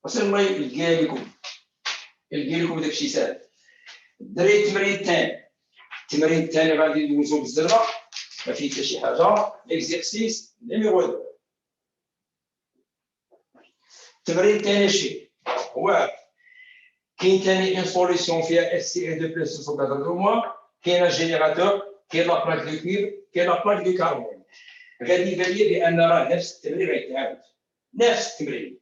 وصل الله يلقى لكم داكشي ساهل. الدراري التمرين الثاني غادي ندوزو بالزربه، ما فيه حتى شي حاجه. ليكزيرسيس نيميرو 2. التمرين الثاني شي هو كاين ثاني ان سوليسيون فيها اس سي اي 2 بلس سو كادر دو موا، كاين جينيراتور، كاين لا بلاك دو كوير، كاين لا بلاك دو كاربون. غادي يبان لي بان راه نفس التمرين غيتعاود، نفس التمرين،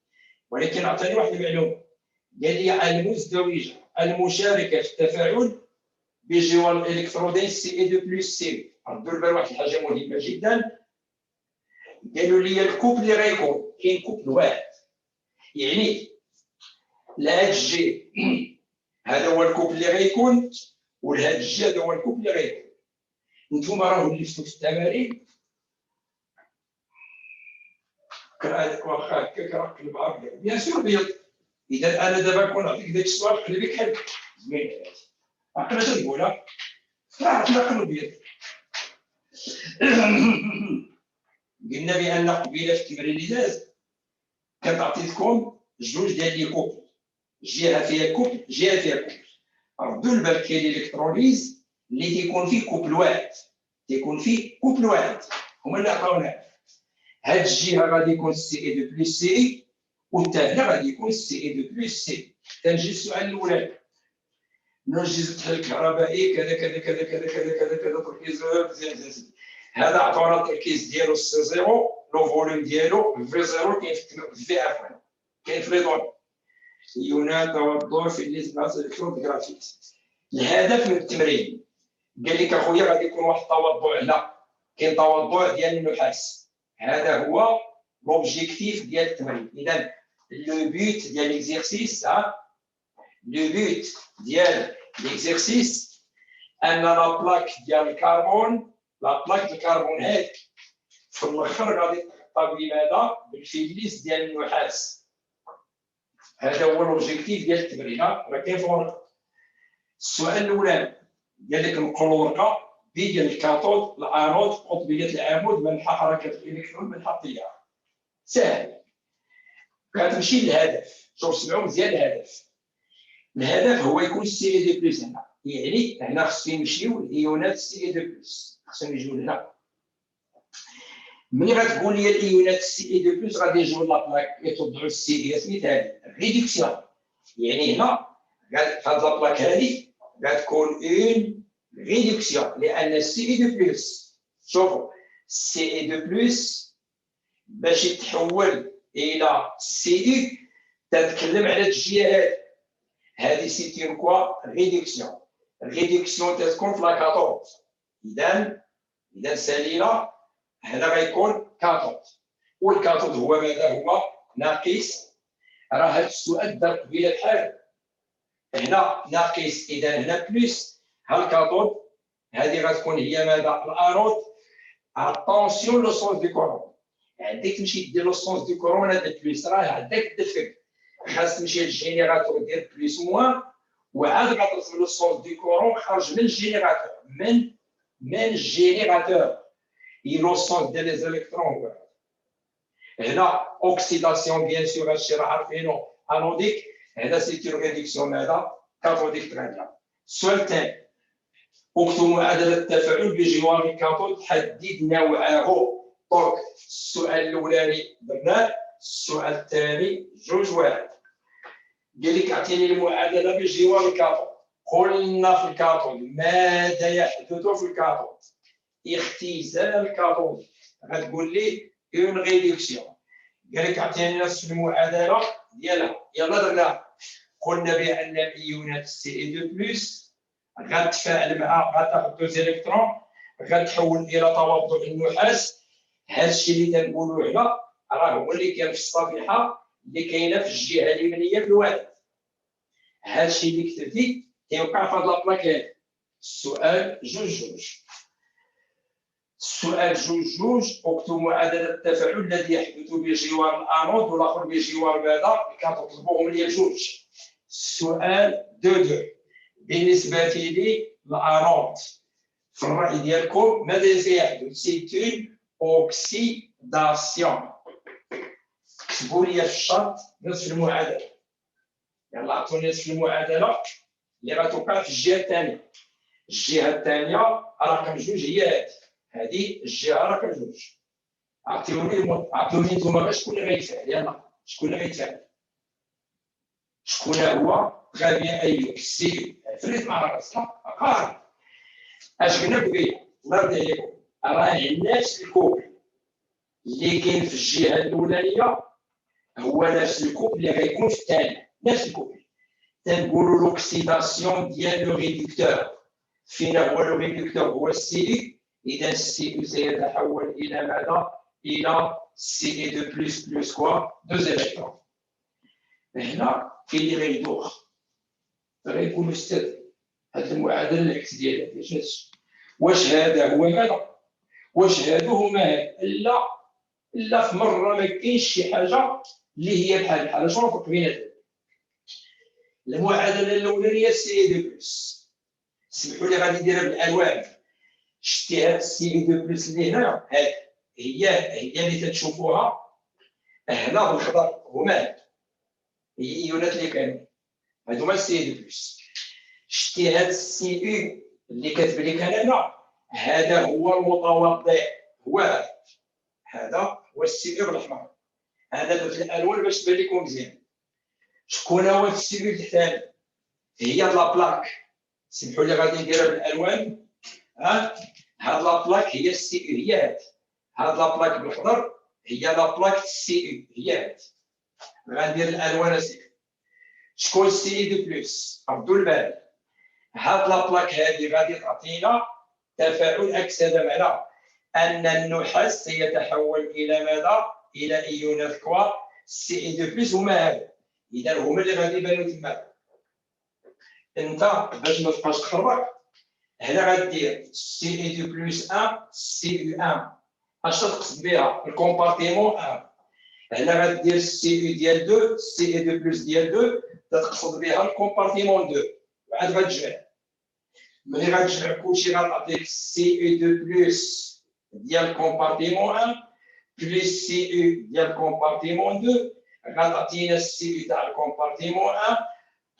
ولكن عطاني واحد المعلومه، قال لي المزدوجه المشاركه في التفاعل بجوار الالكترودين سي اي 2 بلس سي. ردوا البال واحد الحاجه مهمه جدا، قالوا لي الكوب اللي غيكون كاين كوب واحد، يعني لهاد الجي هذا هو الكوب اللي غيكون، ولهاد الجي هذا هو الكوب اللي غيكون. نتوما راه ولفتوا في التمارين واخا هكاك راه قلب ابيض، بيان سور ابيض. اذا انا دابا كون نعطيك داك السؤال قلبي كحل زوين، عقلت تقولها راه قلب ابيض. قلنا بان قبيله في التمرين اللي داز كانت عطيتكم جوج ديال لي كوب، جهه فيها كوب جهه فيها كوب. ردوا البال كاين الالكتروليز اللي تيكون فيه كوب واحد، هما اللي عطاونا. هاد الجهه غادي يكون سي اي 2 بلس سي، والثانيه غادي يكون سي اي 2 بلس سي. تنجي السؤال الاولاني، نرجز التحليل الكهربائي كذا كذا كذا كذا كذا كذا كذا تركيز مزيان. هذا عطانا التركيز ديالو سي زيرو، لو فوليوم ديالو في زيرو، كاين في اف كاين في لي دون يونات توضع في الاسباس الكترون جرافيك. الهدف من التمرين قال لك اخويا غادي يكون واحد التوضع، لا كاين توضع ديال النحاس، هذا هو لوبجيكتيف ديال التمرين. اذا لو بوت ديال ليكزيرسيس، ان لا بلاك ديال الكربون، هذه في الاخر غادي تحطها بماذا؟ بالفيليس ديال النحاس. هذا هو لوبجيكتيف ديال التمرين. راه كاين في الورقه. السؤال الاولاني قال لك نقول ورقه بي ديال الكاثود، الانود، قطبيه العمود، منحى حركه الالكترون، منحى التيار. سهل. كتمشي للهدف، شوف سمعوا مزيان الهدف هو يكون سي اي دي بلس هنا، يعني هنا خصو يمشيو الايونات سي اي دي بلس، خصهم يجيو هنا. ملي غتقول لي الايونات سي اي دي بلس غادي يجيو لابلاك يتوضعوا السي اي سميت هذه ريدكسيون، يعني هنا هاد لابلاك هذه غتكون اون ريدكسيون، لان سي اي دي بلس، شوفوا سي اي دي بلس باش يتحول الى سي اي تتكلم على الجهه هذه سيتي كوا ريدكسيون تتكون في لا 14. اذا سالينا هنا غيكون 14، والكاثود هو ماذا؟ هو ناقص. راه هذا السؤال دار قبيله بحال هنا ناقص، اذا هنا بلس. ها الكاثود هذه غتكون هي ماذا؟ الانود. اتونسيون لو سونس دو كورون، عندك تمشي دير لو سونس دو كورون هذا بلس، راه عندك الدفك خاص تمشي للجينيراتور ديال بلس موان، وعاد غتوصل لو سونس دو كورون خارج من الجينيراتور، من الجينيراتور لو سونس ديال لي زالكترون. هنا اوكسيداسيون بيان سور، هادشي راه عارفينو انوديك، هذا سيتي ريدكسيون ماذا؟ كاثوديك. تران السؤال الثاني، اكتب معادله التفاعل بجوار الكاثود، حدد نوعه. دونك السؤال الاولاني درناه، السؤال الثاني جوج واحد. قال لك اعطيني المعادله بجوار الكاثود. قلنا في الكاثود ماذا يحدث في الكاثود؟ اختزال الكاثود، غتقول لي اون ريدكسيون. قال لك اعطيني نفس المعادله ديالها، يلا درناها. قلنا بان الايونات سي اي 2 بلس غتفاعل مع غتاخذ دوز الكترون، غتحول الى توضع النحاس. هذا الشيء اللي تنقولوا هنا راه هو اللي كاين في الصفيحه اللي كاينه في الجهه اليمنيه في الوحده. هذا الشيء اللي كتبتي كيوقع في هذه لابلاك هذه. السؤال جوج اكتب معادله التفاعل الذي يحدث بجوار الانود والاخر بجوار ماذا؟ كتطلبوهم لي جوج. السؤال 2 بالنسبه لي الانود في الراي ديالكم ماذا سيحدث؟ سيتون اوكسيداسيون. كتبوا لي في الشرط نصف المعادله. يلا عطوني نصف المعادله اللي غتوقع في الجهه الثانيه. الجهه الثانيه رقم جوج هي هذه الجهه رقم جوج. عطوني نتوما غير شكون اللي غيتفاعل. يلا شكون اللي غيتفاعل؟ شكون هو؟ غبي ايوب السي فريت مع راسك قارن. اش قلنا بقيه الله يرضي عليكم، راه نفس الكوب اللي كاين في الجهه الاولانيه هو نفس الكوب اللي غيكون في الثانيه. نفس الكوب تنقولوا لوكسيداسيون ديال لو ريدكتور. فين هو لو ريدكتور؟ هو السي. اذا السي سيتحول الى ماذا؟ الى سي اي دو بلس كوا دوز الكترون. هنا كاين اللي غيدوخ غيقول استاذ هذه المعادله العكس ديالها كيفاش؟ واش هذا هو هذا؟ واش هادو هما هاد؟ لا في مره ما كاينش شي حاجه اللي هي بحال بحال. شنو الفرق بيناتهم؟ المعادله الاولانيه سي اي دو بلس، سمحوا لي غادي نديرها بالالوان. شتي هاد سي اي دو بلس اللي هنا هي اللي تتشوفوها هنا بالخضر هما هي ايونات اللي كانوا هادو هما سي اي دو بلس. شتي هاد السي اي اللي كاتب لك هنا هذا هو المتوضع، هذا هو السي اي بالاحمر. هذا درت الالوان باش تبان لكم مزيان. شكون هو السي اي الثاني؟ هي لا بلاك. سمحوا لي غادي نديرها بالالوان. هاد لا بلاك هي السي اي، هي هاد لا بلاك بالخضر هي لا بلاك السي اي، هي غندير الالوان اسيدي. شكون السي اي دو بلس؟ ردوا البال. هاد لا بلاك هذه غادي تعطينا تفاعل عكس. هذا معناه ان النحاس سيتحول الى ماذا؟ الى ايونات كوا سي اي دو بلس. هما هذا، اذا هما اللي غادي يبانوا تما. انت باش ما تبقاش تخربق هنا غادير سي اي دو بلس 1 سي يو 1. اش تقصد بها؟ الكومبارتيمون 1. هنا غادير سي اي ديال 2 سي اي دو بلس ديال 2 تقصد بها الكومبارتيمون 2. وعاد غتجمع. ملي غتجمع كلشي غتعطيك سي اي دو بلس ديال كومبارتيمون 1 بلس سي اي ديال كومبارتيمون 2 غتعطينا سي اي تاع الكومبارتيمون 1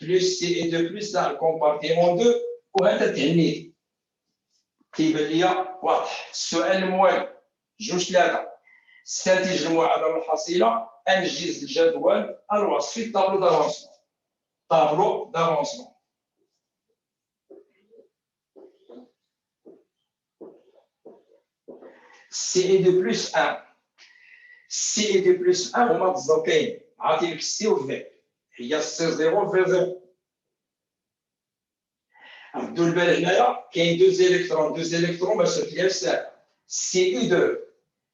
بلس سي اي دو بلس تاع الكومبارتيمون 2. وهذا تهنيت كيبان ليا واضح. السؤال الموالي 2-3. استنتج المعادله الحاصله، انجز الجدول الوصفي الطابلو دافونسمون. طابلو دافونسمون. سي اي دو بلس 1 سي اي دو بلس 1 هما متزوقين. عاطي لك السي والفي، هي السي 0 والفي 0. ردوا البال هنايا كاين دوز الكترون باش تلقى الساعه. سي اي 2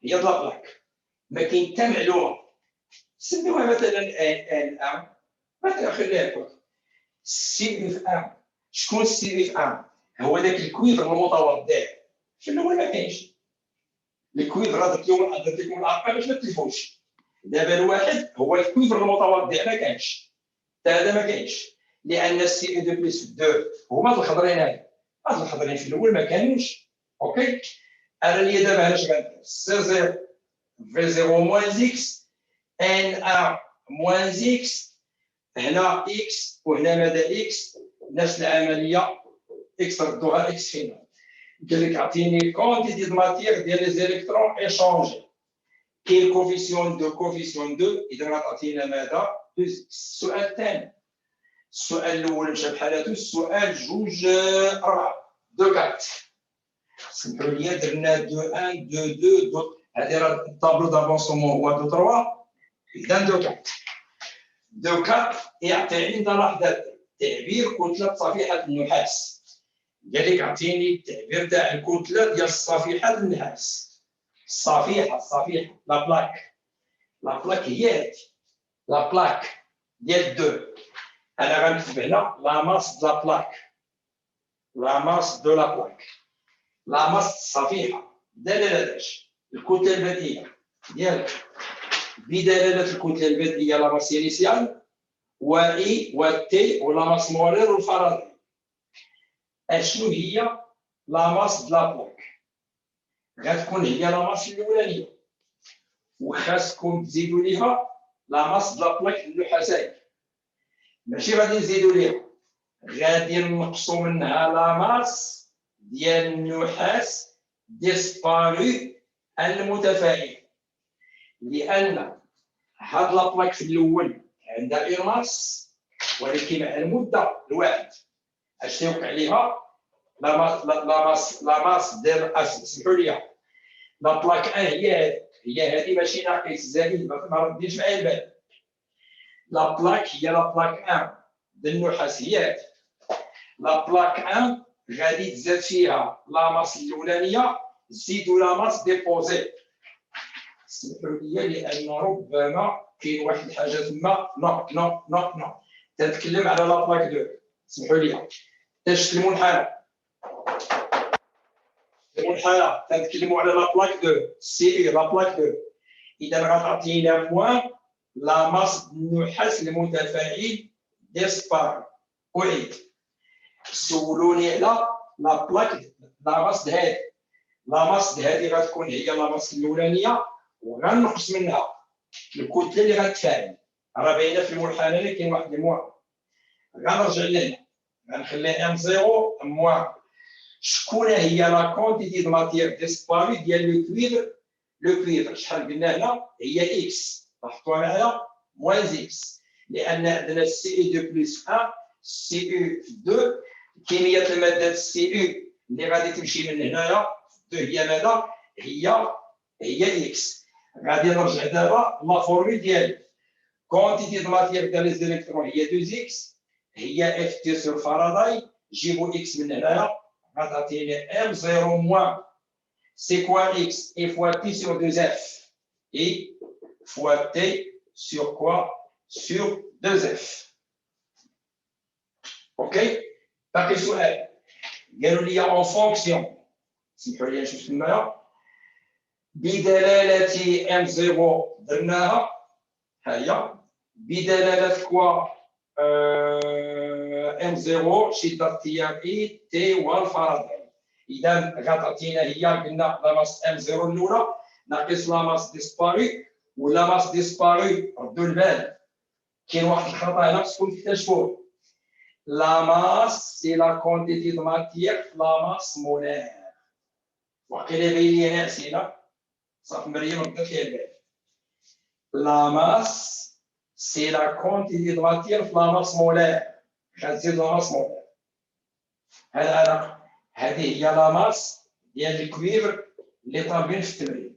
هي د لا بلاك، ما كاين حتى معلومه. سميوها مثلا ان ام مثلا، خليها هكا سي اي في 1. شكون السي اي في 1؟ هو ذاك الكويفر المتوضع. في الاول ما كاينش الكويفر. درت لكم الارقام باش ما تلفوش. دابا الواحد هو الكويفر المتوضع ما كانش، هذا ما كاينش، لان السي اي دو بلس 2 هما الخضرين. هاد الخضرين في الاول ما كانوش. اوكي، انا اللي دابا علاش غندير سي 0 في 0 موان اكس ان ا موان اكس. هنا اكس وهنا ماذا اكس، نفس العمليه اكس ردوها اكس فينا. قال لك عطيني كونتيتي دو ماتيغ ديال لي زيليكترون ايشونجي. كاين كوفيسيون 2 اذا غتعطينا ماذا؟ السؤال الثاني. السؤال الاول مشى بحالاتو. السؤال 2-4 سمحوا لي درنا 2-1 2-2 هذه راه الطابلو دافونسمون هو 2-3. اذا 2-4 يعطي عندنا لحظه تعبير كتله صفيحه النحاس. قال لك اعطيني التعبير تاع الكتله ديال صفيحه النحاس. الصفيحه لا بلاك هي هذه لا بلاك ديال 2. انا غنكتب هنا لا ماس دو لا بلاك، لا ماس دو لا بلاك. لا ماس الصفيحه دلاله الكتله البدئيه ديالك بدلاله الكتله البدئيه لا ماس انيسيال و اي و تي ولا ماس مولير والفرضي. اشنو هي لا ماس دو لا بلاك؟ غتكون هي لا ماس الاولانيه، وخاصكم تزيدوا ليها لا ماس د لابلاك النحاسيه ماشي غادي نزيدو ليها غادي نقصوا منها لا ماس ديال النحاس ديسبارو المتفاعل لان هاد لابلاك في الاول عندها اون ماس ولكن مع المده الواحد اش تيوقع ليها لا ماس ديال اسمحوا لي لابلاك 1 هي هذه ماشي ناقص زائد ما رديش معايا البال لابلاك هي لابلاك 1 ديال النحاس هي لابلاك 1 غادي تزاد فيها لا ماس الاولانيه زيدوا لا ماس ديبوزي اسمحوا لي لان ربما كاين واحد الحاجه تما نو تنتكلم على لابلاك 2 اسمحوا لي شفت المنحنى تنتكلموا على لابلاك 2 سي لابلاك 2 اذا غتعطينا موان لا ماس النحاس المتفاعل ديسبار اعيد سولوني على لابلاك لا ماس هذه لا ماس هذه غتكون هي لا ماس الاولانيه وغنقص منها الكتله اللي غتفاعل راه باينه في المنحنى اللي كاين واحد الموان غنرجع لهنا غنخلي ام 0 موان شكون هي لا كونتيتي دو ماتيير ديسباري ديال لو كويفر شحال قلنا هنا هي اكس لاحظتوا معايا موان اكس لان عندنا سي اي 2 بلس 1 سي اي 2 كميه الماده السي اي اللي غادي تمشي من هنايا 2 هي ماذا هي اكس غادي نرجع دابا لا فورمول ديالي كونتيتي دو ماتيير ديال لي زيليكترون هي 2 اكس هي اف تي سور فاراداي جيبوا اكس من هنايا غتعطيني ام 0 موان c'est quoi x et fois t sur 2f et fois t sur quoi sur 2f ok باقي سؤال قالوا لي en fonction سمحوا لي نشوف الماء بدلالة m0 درناها هي بدلالة كوا m0 شدة التيار اي تي والفاراداي اذا غتعطينا هي قلنا لا ماس m0 الاولى ناقص لا ماس ديسباري ولا ماس ديسباري ردوا البال كاين واحد الخطا هنا خصكم تكتشفوه لا ماس سي لا كونتيتي دو ماتيير في لا ماس مولار وقيلا باين لي انا اسئله صافي مريم رد فيها البال لا ماس سي لا كونتيتي دو ماتيير في لا ماس مولار غتزيد لا ماس مولار هذه هي لا ماس ديال الكويفر اللي طالبين في التمرين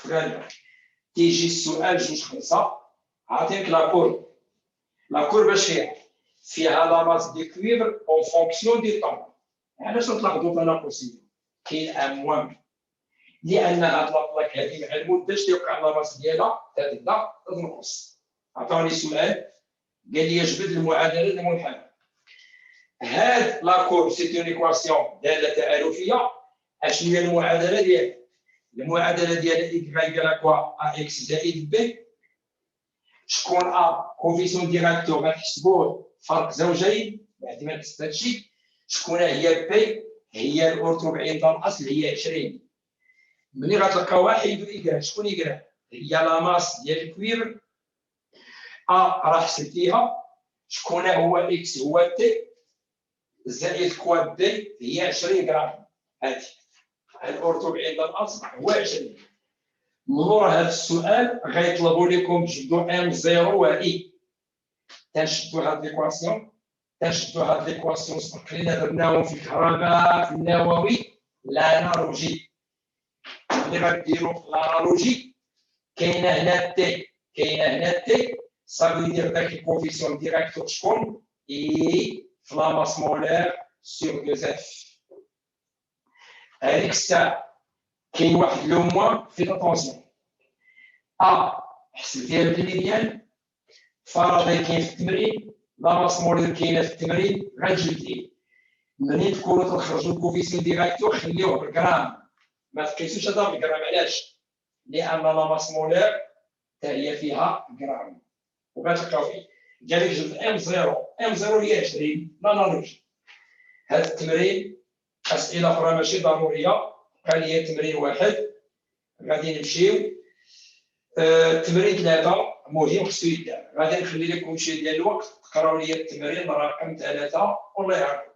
غالبا تيجي السؤال 2/5 عاطيك لا باش فيها لا ماس دي كويفر اون فونكسيون دي طون علاش نتلاحظوا في التناقصيه كاين ان موان لان هاد لابلاك هذه مع المده تيوقع لا ماس ديالها تبدا تنقص عطاوني سؤال قال لي جبد المعادله المنحنى هاد لاكور سي اون ايكواسيون داله تعارفيه اشنو هي المعادله ديالها المعادله ديال اكس يقال كوا ا اكس زائد بي شكون ا كوفيسيون ديراكتور غتحسبوه فرق زوجين بعد ما نحسب هادشي شكون هي بي هي الارتباعيه ديال الاصل هي 20 ملي غتلقاو واحد يقرا شكون يقرا هي لا ماس ديال الكوير راه حسبتيها شكون هو اكس هو تي زائد كوا بي هي 20 غرام هذه الارتباعيه ديال الاصل هو 20 مرور هذا السؤال غيطلبوا لكم تجبدوا ام 0 و اي تنشدوا هاد ليكواسيون سبق لنا درناهم في الكهرباء في النووي الانالوجي ملي غديروا الانالوجي كاينه هنا تي صافي يدير داك الكوفيسيون ديراكتور شكون اي في لا ماس مولار سور 2 اف هذيك الساعه كاين واحد لو موان في الاتونسيون حسبتيها بالمليان فاراداي كاين في التمرين لا ماس مولار كاينه في التمرين غنجبديه منين تكونوا تخرجوا الكوفيسيون ديراكتور خليوه بالغرام ما تقيسوش هذا بالغرام علاش لان لا ماس مولار حتى هي فيها غرام وغتلقاو فيه قال لك جبد ام 0 هي 20 نانولوجي هذا التمرين اسئله اخرى ماشي ضروريه قال لي تمرين واحد غادي نمشيو تمرين 3 مهم خصو يدار. غادي نخلي لكم شي ديال الوقت تقراو لي التمرين رقم 3 والله يعاونكم.